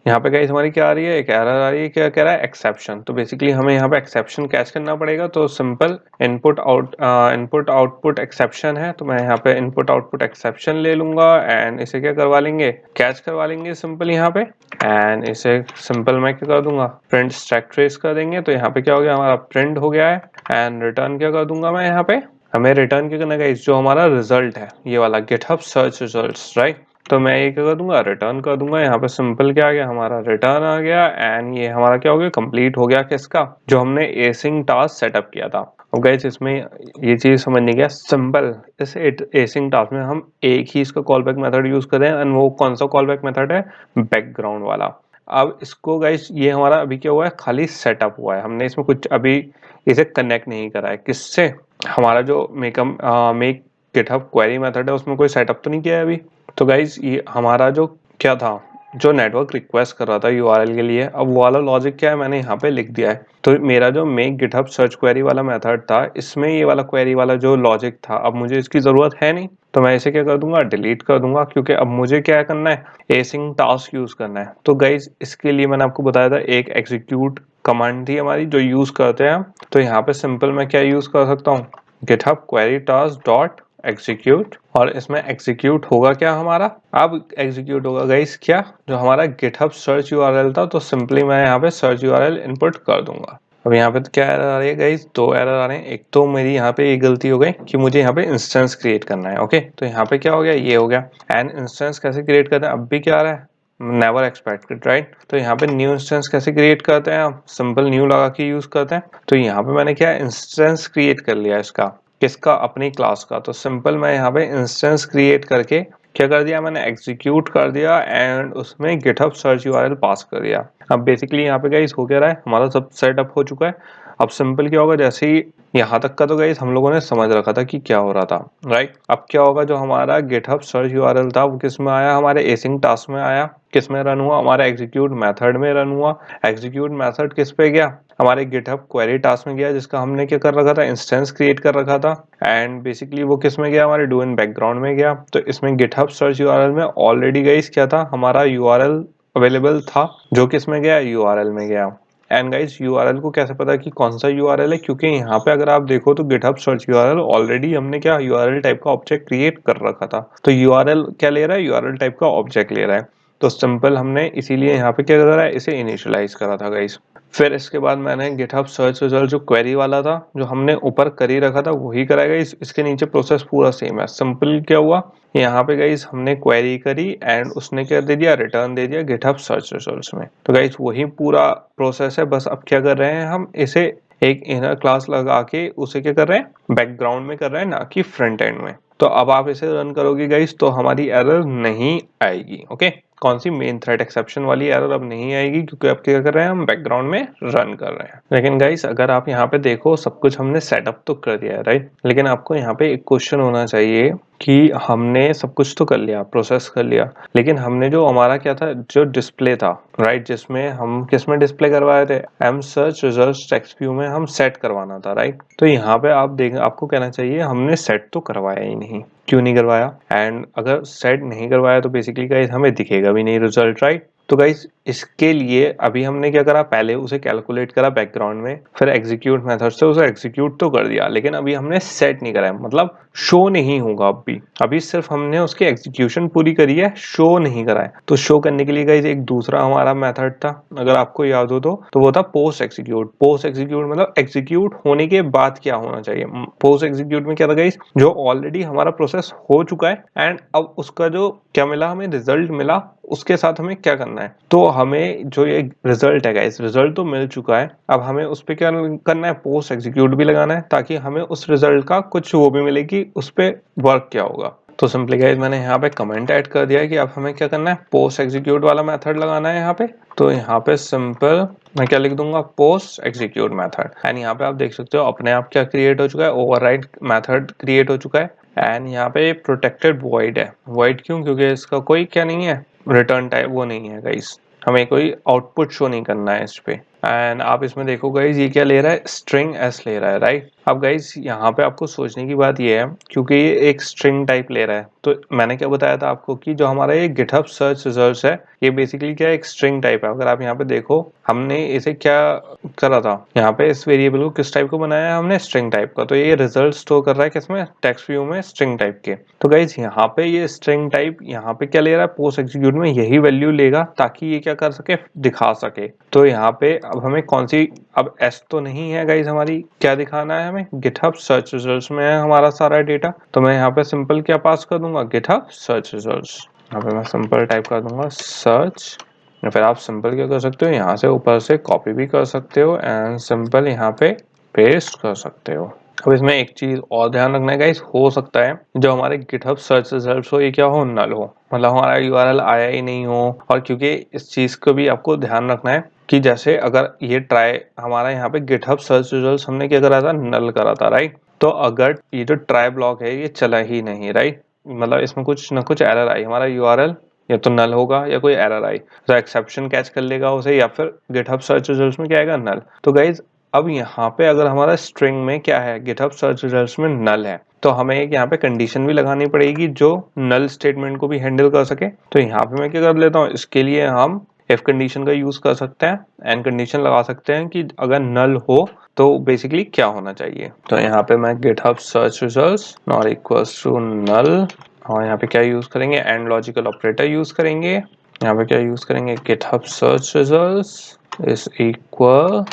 यहाँ पे गाइस हमारी क्या आ रही है, एक एरर आ रही है, क्या कह रहा है, एक्सेप्शन। तो बेसिकली हमें यहाँ पे एक्सेप्शन कैच करना पड़ेगा। तो सिंपल इनपुट आउटपुट एक्सेप्शन है, तो मैं यहाँ पे इनपुट आउटपुट एक्सेप्शन ले लूंगा एंड इसे क्या करवा लेंगे, कैच करवा लेंगे सिंपल यहाँ पे। एंड इसे सिंपल मैं क्या कर दूंगा, प्रिंट स्टैक ट्रेस कर देंगे। तो यहाँ पे क्या हो गया, हमारा प्रिंट हो गया है। एंड रिटर्न क्या कर दूंगा मैं यहाँ पे, हमें रिटर्न क्या करना है, जो हमारा रिजल्ट है ये वाला गिटहब सर्च रिजल्ट्स, राइट। तो मैं ये क्या कर दूंगा, रिटर्न कर दूंगा। यहाँ पे सिंपल क्या आ गया, हमारा रिटर्न आ गया। एंड ये हमारा क्या हो गया, कंप्लीट हो गया किसका, जो हमने एसिंग टास्क सेटअप किया था। अब गाइस इसमें ये चीज समझने गया सिंपल, इस एसिंग टास्क में हम एक ही इसका कॉल बैक मेथड यूज कर रहे हैं। एंड वो कौन सा कॉल बैक मेथड है, बैकग्राउंड वाला। अब इसको गाइस ये हमारा अभी क्या हुआ है, खाली सेटअप हुआ है, हमने इसमें कुछ अभी इसे कनेक्ट नहीं करा है। किससे, हमारा जो मेक गिटहब क्वेरी मेथड है उसमें कोई सेटअप तो नहीं किया है अभी। तो गाइज ये हमारा जो क्या था, जो नेटवर्क रिक्वेस्ट कर रहा था यूआरएल के लिए, अब वो वाला लॉजिक क्या है मैंने यहाँ पे लिख दिया है। तो मेरा जो मेक गिटहब सर्च क्वेरी वाला मेथड था, इसमें ये वाला क्वेरी वाला जो लॉजिक था, अब मुझे इसकी जरूरत है नहीं। तो मैं इसे क्या कर दूंगा, डिलीट कर दूंगा, क्योंकि अब मुझे क्या करना है, एसिंग टास्क यूज करना है। तो गाइज इसके लिए मैंने आपको बताया था, एक एग्जीक्यूट कमांड थी हमारी जो यूज करते हैं। तो यहाँ पे सिंपल मैं क्या यूज कर सकता हूँ, GitHub query task dot execute. और इसमें एग्जीक्यूट होगा क्या हमारा, अब एग्जीक्यूट होगा गाइस क्या, जो हमारा गिटहब सर्च यूआरएल था। तो सिंपली मैं यहाँ पे सर्च यूआरएल इनपुट कर दूंगा। अब यहाँ पे तो क्या एरर आ रही है गाइस, दो एरर आ रहे हैं। एक तो मेरी यहाँ पे ये गलती हो गई कि मुझे यहाँ पे इंस्टेंस क्रिएट करना है। ओके, तो यहाँ पे क्या हो गया, ये हो गया। एंड इंस्टेंस कैसे क्रिएट करते हैं, अब भी क्या आ रहा है, नेवर एक्सपेक्टेड, राइट। तो यहाँ पे न्यू इंस्टेंस कैसे क्रिएट करते हैं, आप सिंपल न्यू लगा के यूज करते हैं। तो यहाँ पे मैंने क्या इंस्टेंस क्रिएट कर लिया इसका, किसका, अपनी क्लास का। तो सिंपल मैं यहाँ पे इंस्टेंस क्रिएट करके क्या कर दिया, मैंने एग्जीक्यूट कर दिया एंड उसमें गिटहब सर्च यूआरएल पास कर दिया। अब बेसिकली यहाँ पे गाइस हो क्या रहा है, हमारा सब सेटअप हो चुका है। अब सिंपल क्या होगा, जैसे ही यहाँ तक का तो गाइस हम लोगों ने समझ रखा था कि क्या हो रहा था, राइट। अब क्या होगा, जो हमारा गिटहब सर्च यूआरएल था वो किस में आया, हमारे एसिंग टास्क में आया। किस में रन हुआ, हमारा एग्जीक्यूट मेथड में रन हुआ। एग्जीक्यूट मेथड किस पे गया, हमारे गिटहब क्वेरी टास्क में गया, जिसका हमने क्या कर रखा था, इंस्टेंस क्रिएट कर रखा था। एंड बेसिकली वो किस में गया, हमारे डू इन बैकग्राउंड में गया। तो इसमें गिटहब सर्च यूआरएल में ऑलरेडी गाइस क्या था, हमारा यूआरएल अवेलेबल था, जो किस में गया, यूआरएल में गया। एंड गाइस यूआरएल को कैसे पता कि कौन सा यूआरएल है, क्योंकि यहाँ पे अगर आप देखो तो गिटहब सर्च यूआरएल ऑलरेडी हमने क्या यूआरएल टाइप का ऑब्जेक्ट क्रिएट कर रखा था। तो यूआरएल क्या ले रहा है, यूआरएल टाइप का ऑब्जेक्ट ले रहा है। तो सिंपल हमने इसीलिए यहाँ पे क्या करा है, इसे इनिशियलाइज करा था गाइस। फिर इसके बाद मैंने गिटहब सर्च रिजल्ट जो क्वेरी वाला था, जो हमने ऊपर कर ही रखा था, वही कराएगा। इसके नीचे प्रोसेस पूरा सेम है। सिंपल क्या हुआ, यहाँ पे गाइस हमने क्वेरी करी एंड उसने क्या दे दिया, रिटर्न दे दिया गिटहब सर्च रिजल्ट्स में। तो गाइस वही पूरा प्रोसेस है, बस अब क्या कर रहे हैं, हम इसे एक इनर क्लास लगा के उसे क्या कर रहे हैं, बैकग्राउंड में कर रहे हैं, ना कि फ्रंट एंड में। तो अब आप इसे रन करोगे गाइस तो हमारी एरर नहीं आएगी। ओके, कौन सी, मेन थ्रेड एक्सेप्शन वाली एरर अब नहीं आएगी, क्योंकि अब क्या कर रहे हैं, हम बैकग्राउंड में रन कर रहे हैं। लेकिन गाइस अगर आप यहाँ पे देखो, सब कुछ हमने सेटअप तो कर दिया है, राइट। लेकिन आपको यहाँ पे एक क्वेश्चन होना चाहिए कि हमने सब कुछ तो कर लिया, प्रोसेस कर लिया, लेकिन हमने जो हमारा क्या था, जो डिस्प्ले था, राइट, जिसमें हम किस में डिस्प्ले करवाए थे, m search results text view में हम सेट करवाना था, राइट। तो यहाँ पे आप देख, आपको कहना चाहिए हमने सेट तो करवाया ही नहीं, क्यों नहीं करवाया। एंड अगर सेट नहीं करवाया तो बेसिकली गाइस हमें दिखेगा भी नहीं रिजल्ट, राइट। तो गाइस इसके लिए अभी हमने क्या करा, पहले उसे कैलकुलेट करा बैकग्राउंड में, फिर एग्जीक्यूट मेथड से उसे एग्जीक्यूट तो कर दिया, लेकिन अभी हमने सेट नहीं करा है, मतलब शो नहीं होगा अभी सिर्फ हमने उसकी एग्जीक्यूशन पूरी करी है, शो नहीं करा है। तो शो करने के लिए गाइस एक दूसरा हमारा मेथड था, अगर आपको याद हो तो वो था पोस्ट एग्जीक्यूट। पोस्ट एग्जीक्यूट मतलब एग्जीक्यूट होने के बाद क्या होना चाहिए। पोस्ट एग्जीक्यूट में क्या था गाइस, जो ऑलरेडी हमारा प्रोसेस हो चुका है एंड अब उसका जो क्या मिला, हमें रिजल्ट मिला, उसके साथ हमें क्या करना है। तो हमें जो ये रिजल्ट है गाइस, रिजल्ट तो मिल चुका है, अब हमें उस पर क्या करना है, पोस्ट एग्जीक्यूट भी लगाना है, ताकि हमें उस रिजल्ट का कुछ वो भी मिले कि उस पर वर्क क्या होगा। तो सिंपली गाइस मैंने यहाँ पे कमेंट ऐड कर दिया है कि अब हमें क्या करना है, पोस्ट एग्जीक्यूट वाला मेथड लगाना है यहाँ पे। तो यहाँ पे सिंपल मैं क्या लिख दूंगा, पोस्ट एग्जीक्यूट मेथड। एंड यहाँ पे आप देख सकते हो अपने आप क्या क्रिएट हो चुका है, ओवरराइड मेथड क्रिएट हो चुका है। एंड यहाँ पे प्रोटेक्टेड वॉइड है, वॉइड क्यों, क्योंकि इसका कोई क्या नहीं है, रिटर्न टाइप वो नहीं है गाइस, हमें कोई आउटपुट शो नहीं करना है इस पे। एंड आप इसमें देखो गाइस, ये क्या ले रहा है, स्ट्रिंग एस ले रहा है, राइट। अब गाइस यहाँ पे आपको सोचने की बात ये है, क्योंकि ये एक स्ट्रिंग टाइप ले रहा है, तो मैंने क्या बताया था आपको कि जो हमारा ये गिटहब सर्च रिजल्ट्स है, ये बेसिकली क्या है, एक स्ट्रिंग टाइप है। अगर आप यहाँ पे देखो, हमने इसे क्या करा था, यहाँ पे इस वेरिएबल को किस टाइप को बनाया है हमने, स्ट्रिंग टाइप का। तो ये रिजल्ट स्टोर कर रहा है किसमें, टेक्स्ट व्यू में, स्ट्रिंग टाइप के। तो गाइस यहाँ पे ये स्ट्रिंग टाइप यहाँ पे क्या ले रहा है, पोस्ट एग्जीक्यूट में यही वैल्यू लेगा ताकि ये क्या कर सके, दिखा सके। तो यहाँ पे अब हमें कौन सी, अब एस तो नहीं है गाइस, हमारी क्या दिखाना है, हमें गिटहब सर्च रिजल्ट्स में है हमारा सारा डेटा। तो मैं यहाँ पे सिंपल क्या पास कर दूंगा, गिटहब सर्च रिजल्ट्स। यहाँ पे मैं सिंपल टाइप कर दूंगा सर्च, या फिर आप सिंपल क्या कर सकते हो, यहाँ से ऊपर से कॉपी भी कर सकते हो एंड सिंपल यहाँ पे पेस्ट कर सकते हो। अब इसमें एक चीज और ध्यान रखना है गाइस, हो सकता है जो हमारे गिटहब सर्च रिजल्ट्स हो ये क्या हो, नल हो, मतलब हमारा यूआरएल आया ही नहीं हो। और क्योंकि इस चीज को भी आपको ध्यान रखना है कि जैसे अगर ये ट्राई हमारा यहाँ पे गिटहब सर्च रिजल्ट्स हमने क्या करा था, नल करा था, राइट। तो अगर ये जो ट्राई ब्लॉक है ये चला ही नहीं, राइट, मतलब इसमें कुछ ना कुछ एरर आई, हमारा यूआरएल या तो नल होगा या कोई एरर आई, तो एक्सेप्शन कैच कर लेगा उसे, या फिर गिटहब सर्च रिजल्ट्स में क्या आएगा, नल। तो गाइज अब यहाँ पे अगर हमारा स्ट्रिंग में क्या है, गिटहब सर्च रिजल्ट्स में नल है, तो हमें एक यहाँ पे कंडीशन भी लगानी पड़ेगी जो नल स्टेटमेंट को भी हैंडल कर सके। तो यहाँ पे मैं क्या कर लेता हूँ, इसके लिए हम इफ कंडीशन का यूज कर सकते हैं, एंड कंडीशन लगा सकते हैं कि अगर नल हो तो बेसिकली क्या होना चाहिए। तो यहाँ पे मैं GitHub search results not equals to null, और यहाँ पे क्या यूज करेंगे, एंड लॉजिकल ऑपरेटर यूज करेंगे। यहाँ पे क्या यूज करेंगे, GitHub search results is equal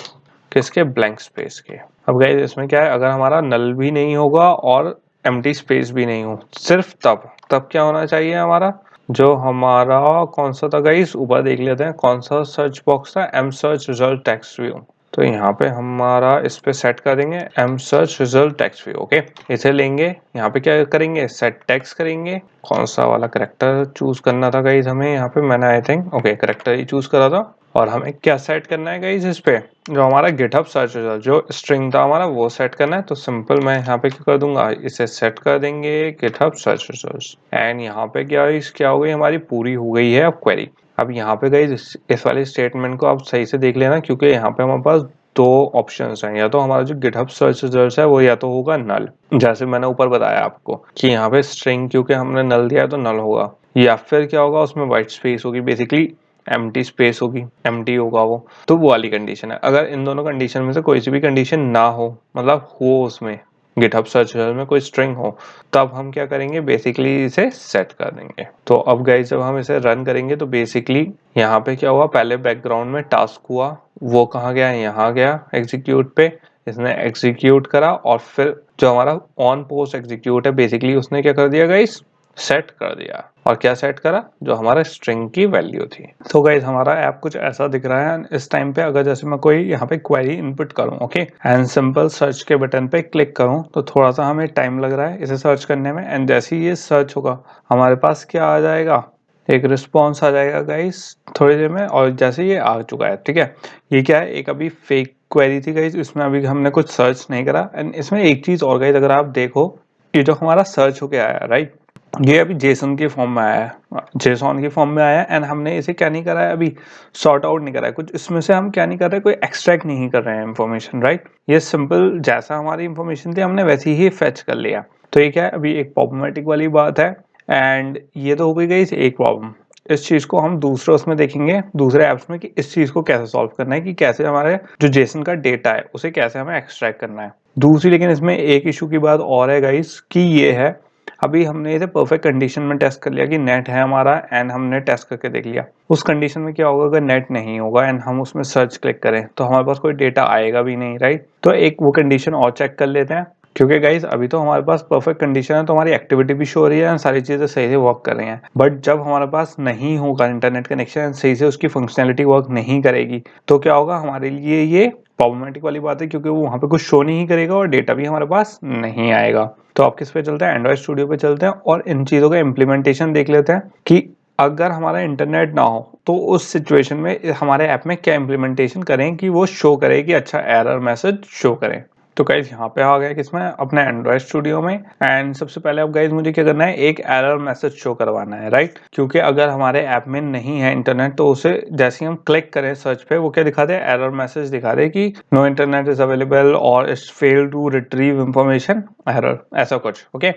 किसके, ब्लैंक स्पेस के। अब गाइस इसमें क्या है, अगर हमारा नल भी नहीं होगा और एम्प्टी स्पेस भी नहीं हो, सिर्फ तब क्या होना चाहिए, हमारा जो हमारा कौन सा था गाइस, ऊपर देख लेते हैं कौन सा सर्च बॉक्स था, m search result text view. तो यहाँ पे हमारा इस पे सेट कर देंगे m search result text view. Okay, इसे लेंगे, यहाँ पे क्या करेंगे, सेट टेक्स्ट करेंगे। कौन सा वाला करेक्टर चूज करना था गाइस हमें, यहाँ पे मैंने I think okay character he choose करा था। और हमें क्या सेट करना है गाइस, इस पे जो हमारा गिटहब सर्च रिजल्ट जो स्ट्रिंग था हमारा वो सेट करना है। तो सिंपल मैं यहाँ पे क्या कर दूंगा, इसे सेट कर देंगे गिटहब सर्च रिजल्ट्स, एंड यहाँ पे क्या हो गई, हमारी पूरी हो गई है अब क्वेरी। अब यहाँ पे गाइस इस वाले स्टेटमेंट को आप सही से देख लेना, क्योंकि यहाँ पे हमारे पास दो ऑप्शंस हैं, या तो हमारा जो गिटहब सर्च रिजल्ट्स है वो या तो होगा नल, जैसे मैंने ऊपर बताया आपको कि यहाँ पे स्ट्रिंग क्योंकि हमने नल दिया है तो नल होगा, या फिर क्या होगा उसमें व्हाइट स्पेस होगी, बेसिकली एम्प्टी स्पेस होगी, एम्प्टी होगा वो वाली कंडीशन है। अगर इन दोनों कंडीशन में से कोई सी भी कंडीशन ना हो, मतलब हो उसमें गिटहब सर्च रिजल्ट में कोई स्ट्रिंग हो, तब हम क्या करेंगे, बेसिकली इसे सेट कर देंगे। तो अब गाइस जब हम इसे रन करेंगे तो बेसिकली यहाँ पे क्या हुआ, पहले बैकग्राउंड में टास्क हुआ, वो कहाँ गया, यहाँ गया एग्जीक्यूट पे, इसने एग्जीक्यूट करा, और फिर जो हमारा ऑन पोस्ट एग्जीक्यूट है बेसिकली उसने क्या कर दिया गाइस, सेट कर दिया। और क्या सेट करा, जो हमारा स्ट्रिंग की वैल्यू थी। तो गाइस हमारा ऐप कुछ ऐसा दिख रहा है इस टाइम पे। अगर जैसे मैं कोई यहाँ पे क्वेरी इनपुट करूँ, ओके, एंड सिंपल सर्च के बटन पे क्लिक करूँ, तो थोड़ा सा हमें टाइम लग रहा है इसे सर्च करने में, एंड जैसे ही ये सर्च होगा हमारे पास क्या आ जाएगा, एक रिस्पॉन्स आ जाएगा गाइस थोड़ी देर में। और जैसे ये आ चुका है, ठीक है, ये क्या है, एक अभी फेक क्वेरी थी गाइस, इसमें अभी हमने कुछ सर्च नहीं करा। एंड इसमें एक चीज और गाइस, अगर आप देखो, ये जो हमारा सर्च होके आया, राइट, ये अभी जेसन के फॉर्म में आया है, जेसॉन के फॉर्म में आया है, एंड हमने इसे क्या नहीं करा है, अभी सॉर्ट आउट नहीं करा है कुछ, इसमें से हम क्या नहीं कर रहे, कोई एक्सट्रैक्ट नहीं कर रहे हैं इन्फॉर्मेशन, राइट। ये सिंपल जैसा हमारी इन्फॉर्मेशन थी हमने वैसे ही फेच कर लिया। तो ये क्या है, अभी एक प्रॉब्लमेटिक वाली बात है, एंड ये तो हो गई एक प्रॉब्लम। इस चीज को हम दूसरे उसमें देखेंगे, दूसरे ऐप्स में, कि इस चीज को कैसे सॉल्व करना है, कि कैसे हमारे जो जेसन का डेटा है उसे कैसे हमें एक्सट्रैक्ट करना है। दूसरी लेकिन इसमें एक इशू की बात और है गाइस, कि ये है, अभी हमने इसे परफेक्ट कंडीशन में टेस्ट कर लिया कि नेट है हमारा, एंड हमने टेस्ट करके देख लिया। उस कंडीशन में क्या होगा, अगर नेट नहीं होगा एंड हम उसमें सर्च क्लिक करें तो हमारे पास कोई डेटा आएगा भी नहीं, राइट। तो एक वो कंडीशन और चेक कर लेते हैं, क्योंकि गाइज अभी तो हमारे पास परफेक्ट कंडीशन है, तो हमारी एक्टिविटी भी शो हो रही है, सारी चीजें सही से वर्क कर रही हैं। बट जब हमारे पास नहीं होगा इंटरनेट कनेक्शन, सही से उसकी फंक्शनैलिटी वर्क नहीं करेगी, तो क्या होगा, हमारे लिए ये प्रॉब्लमेटिक वाली बात है, क्योंकि वो वहां पे कुछ शो नहीं करेगा और डेटा भी हमारे पास नहीं आएगा। तो आप किस पे चलते हैं, एंड्रॉइड स्टूडियो पे चलते हैं, और इन चीजों का इम्प्लीमेंटेशन देख लेते हैं कि अगर हमारा इंटरनेट ना हो तो उस सिचुएशन में हमारे ऐप में क्या इम्प्लीमेंटेशन करें कि वो शो करे कि अच्छा एरर मैसेज शो करें। तो गाइज यहाँ पे आ गया किसमें, अपने एंड्रॉइड स्टूडियो में। एंड सबसे पहले अब गाइज मुझे क्या करना है, एक एरर मैसेज शो करवाना है, राइट। क्योंकि अगर हमारे ऐप में नहीं है इंटरनेट तो उसे जैसे ही हम क्लिक करें सर्च पे, वो क्या दिखा दे, एरर मैसेज दिखा दे कि नो इंटरनेट इज अवेलेबल और it's fail to retrieve information error, ऐसा कुछ। ओके